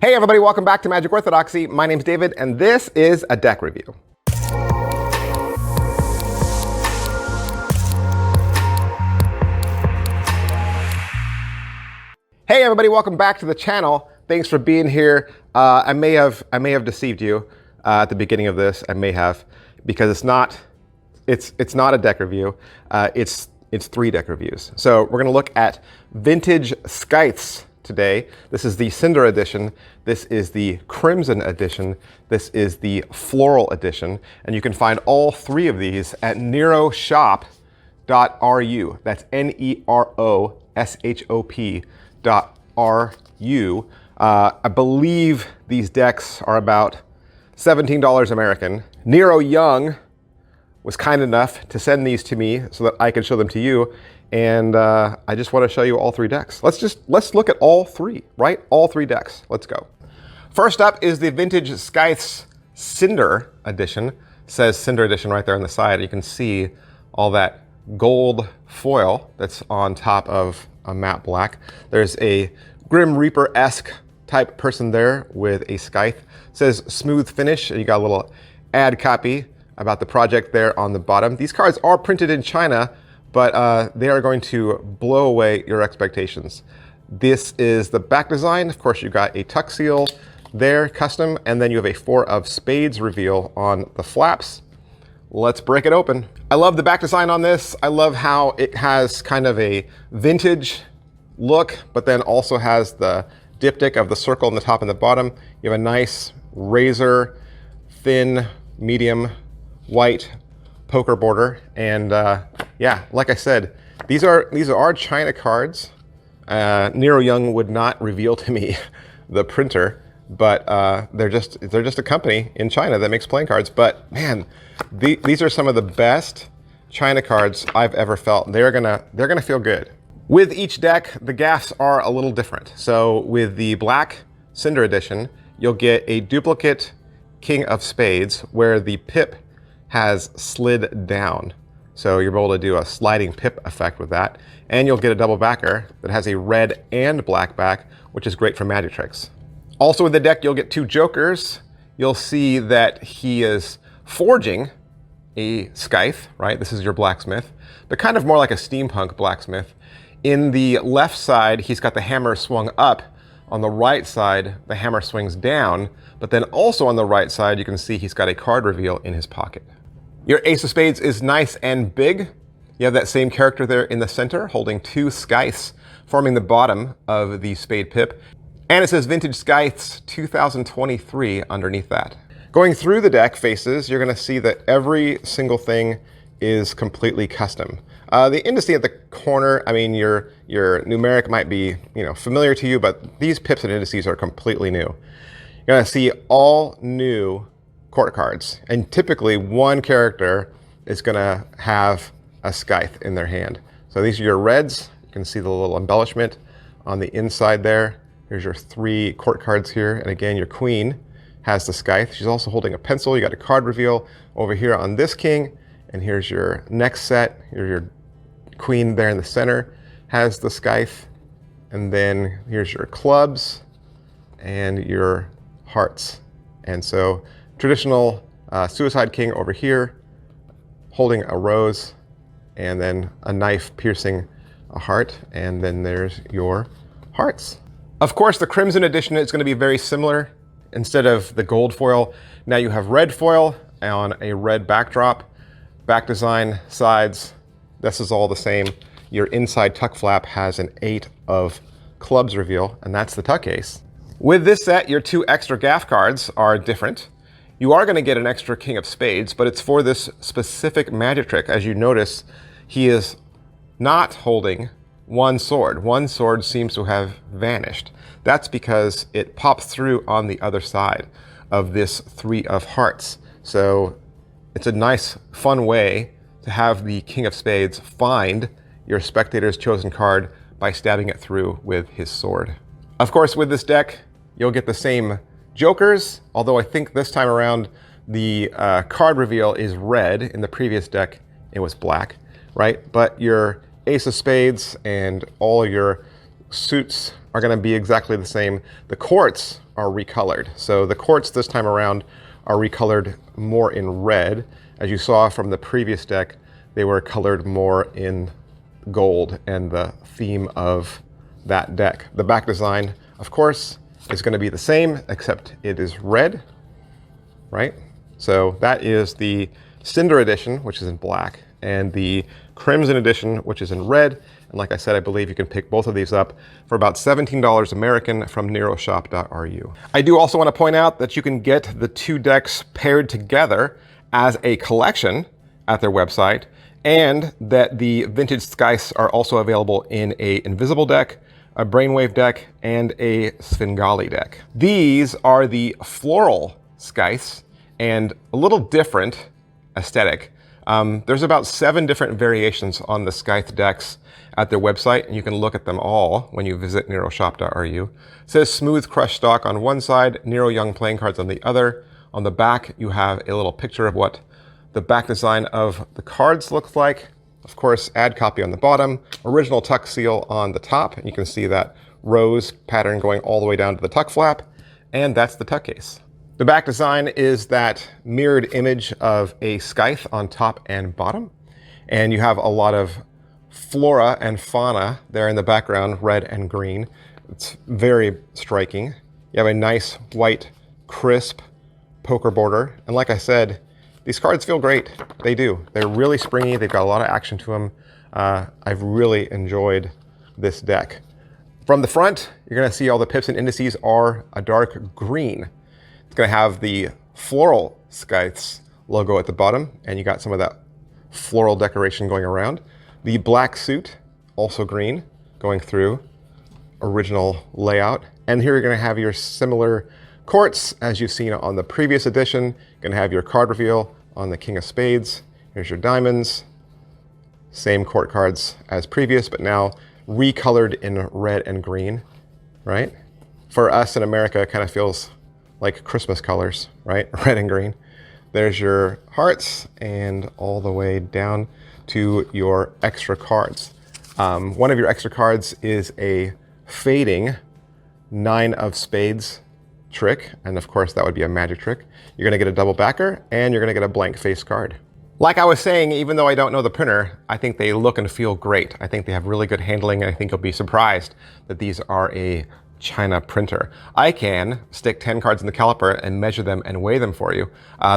Hey everybody, welcome back to Magic Orthodoxy. My name's David, and this is a deck review. Hey everybody, welcome back to the channel. Thanks for being here. I may have deceived you at the beginning of this. I may have, because it's not a deck review. It's 3 deck reviews. So we're gonna look at vintage Scythes today. This is the CINDER edition. This is the Crimson edition. This is the Floral edition. And you can find all 3 of these at neroshop.ru. That's neroshop.ru. I believe these decks are about $17 American. Nero Young was kind enough to send these to me so that I could show them to you. And I just want to show you all 3 decks. Let's look at all 3, right? All 3 decks. Let's go. First up is the vintage Scythes CINDER edition. It says CINDER edition right there on the side. You can see all that gold foil that's on top of a matte black. There's a Grim Reaper-esque type person there with a scythe. It says smooth finish, and you got a little ad copy about the project there on the bottom. These cards are printed in China, but they are going to blow away your expectations. This is the back design. Of course, you got a tuck seal there, custom, and then you have a 4 of spades reveal on the flaps. Let's break it open. I love the back design on this. I love how it has kind of a vintage look, but then also has the diptych of the circle on the top and the bottom. You have a nice razor, thin, medium, white poker border, and yeah, like I said, these are China cards. Nero Young would not reveal to me the printer, but they're just a company in China that makes playing cards. But man, these are some of the best China cards I've ever felt. They're gonna feel good. With each deck, the gaffs are a little different. So with the black CINDER edition, you'll get a duplicate King of Spades where the pip has slid down. So you're able to do a sliding pip effect with that. And you'll get a double backer that has a red and black back, which is great for magic tricks. Also with the deck, you'll get 2 jokers. You'll see that he is forging a scythe, right? This is your blacksmith, but kind of more like a steampunk blacksmith. In the left side, he's got the hammer swung up. On the right side, the hammer swings down, but then also on the right side, you can see he's got a card reveal in his pocket. Your Ace of Spades is nice and big. You have that same character there in the center, holding 2 scythes, forming the bottom of the spade pip. And it says Vintage Scythes 2023 underneath that. Going through the deck faces, you're gonna see that every single thing is completely custom. The indice at the corner, I mean, your numeric might be, familiar to you, but these pips and indices are completely new. You're gonna see all new court cards, and typically one character is gonna have a scythe in their hand. So these are your reds. You can see the little embellishment on the inside there. Here's your 3 court cards here, and again, your queen has the scythe. She's also holding a pencil. You got a card reveal over here on this king, and here's your next set. Here's your queen there in the center, has the scythe, and then here's your clubs and your hearts. And so traditional suicide king over here, holding a rose, and then a knife piercing a heart, and then there's your hearts. Of course, the Crimson edition is going to be very similar. Instead of the gold foil, now you have red foil on a red backdrop. Back design, sides, this is all the same. Your inside tuck flap has an 8 of clubs reveal, and that's the tuck ace. With this set, your 2 extra gaff cards are different. You are going to get an extra King of Spades, but it's for this specific magic trick. As you notice, he is not holding one sword. One sword seems to have vanished. That's because it pops through on the other side of this 3 of hearts. So it's a nice, fun way to have the King of Spades find your spectator's chosen card by stabbing it through with his sword. Of course, with this deck, you'll get the same jokers, although I think this time around the card reveal is red. In the previous deck, it was black, right? But your Ace of Spades and all your suits are going to be exactly the same. The quartz are recolored. So the quartz this time around are recolored more in red. As you saw from the previous deck, they were colored more in gold and the theme of that deck. The back design, of course, is going to be the same, except it is red, right? So that is the Cinder edition, which is in black, and the Crimson edition, which is in red. And like I said, I believe you can pick both of these up for about $17 American from neroshop.ru. I do also want to point out that you can get the two decks paired together as a collection at their website, and that the vintage Scythes are also available in a invisible deck, a brainwave deck, and a Svengali deck. These are the floral Scythes, and a little different aesthetic. There's about 7 different variations on the Scythe decks at their website, and you can look at them all when you visit neroshop.ru. It says smooth crushed stock on one side, Nero Young playing cards on the other. On the back, you have a little picture of what the back design of the cards looks like. Of course, ad copy on the bottom, original tuck seal on the top, and you can see that rose pattern going all the way down to the tuck flap, and that's the tuck case. The back design is that mirrored image of a scythe on top and bottom, and you have a lot of flora and fauna there in the background, red and green. It's very striking. You have a nice white, crisp poker border, and like I said, these cards feel great. They do. They're really springy. They've got a lot of action to them. I've really enjoyed this deck. From the front, you're going to see all the pips and indices are a dark green. It's going to have the floral Scythes logo at the bottom, and you got some of that floral decoration going around. The black suit, also green, going through original layout. And here you're going to have your similar quartz as you've seen on the previous edition. You're going to have your card reveal on the King of Spades. Here's your diamonds. Same court cards as previous, but now recolored in red and green, right? For us in America, it kind of feels like Christmas colors, right? Red and green. There's your hearts and all the way down to your extra cards. One of your extra cards is a fading 9 of spades trick, and of course that would be a magic trick. You're gonna get a double backer, and you're gonna get a blank face card. Like I was saying, even though I don't know the printer, I think they look and feel great. I think they have really good handling, and I think you'll be surprised that these are a China printer. I can stick 10 cards in the caliper and measure them and weigh them for you.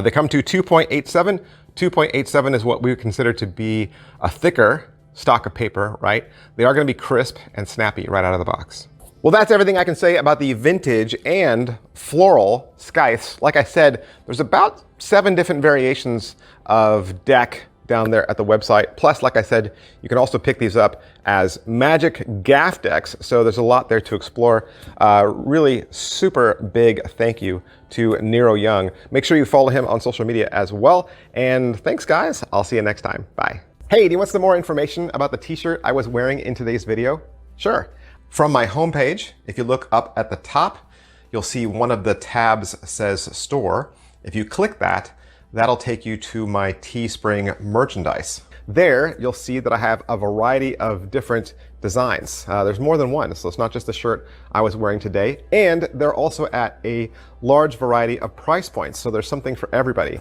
They come to 2.87. 2.87 is what we would consider to be a thicker stock of paper, right? They are gonna be crisp and snappy right out of the box. Well, that's everything I can say about the vintage and floral Scythes. Like I said, there's about 7 different variations of deck down there at the website. Plus, like I said, you can also pick these up as magic GAFF decks. So there's a lot there to explore. Really super big thank you to Nero Young. Make sure you follow him on social media as well. And thanks, guys. I'll see you next time. Bye. Hey, do you want some more information about the t-shirt I was wearing in today's video? Sure. From my homepage, if you look up at the top, you'll see one of the tabs says store. If you click that, that'll take you to my Teespring merchandise. There, you'll see that I have a variety of different designs. There's more than one, so it's not just the shirt I was wearing today. And they're also at a large variety of price points, so there's something for everybody.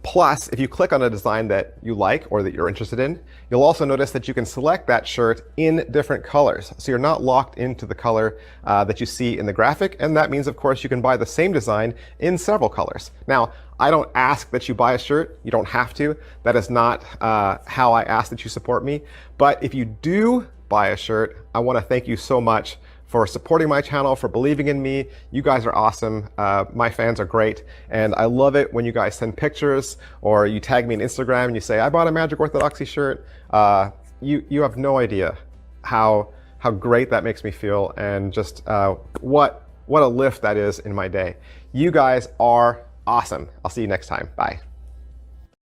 Plus, if you click on a design that you like or that you're interested in, you'll also notice that you can select that shirt in different colors. So you're not locked into the color that you see in the graphic. And that means, of course, you can buy the same design in several colors. Now, I don't ask that you buy a shirt. You don't have to. That is not how I ask that you support me. But if you do buy a shirt, I want to thank you so much for supporting my channel, for believing in me. You guys are awesome. My fans are great. And I love it when you guys send pictures or you tag me on Instagram and you say, I bought a Magic Orthodoxy shirt. You have no idea how great that makes me feel, and just what a lift that is in my day. You guys are awesome. I'll see you next time. Bye.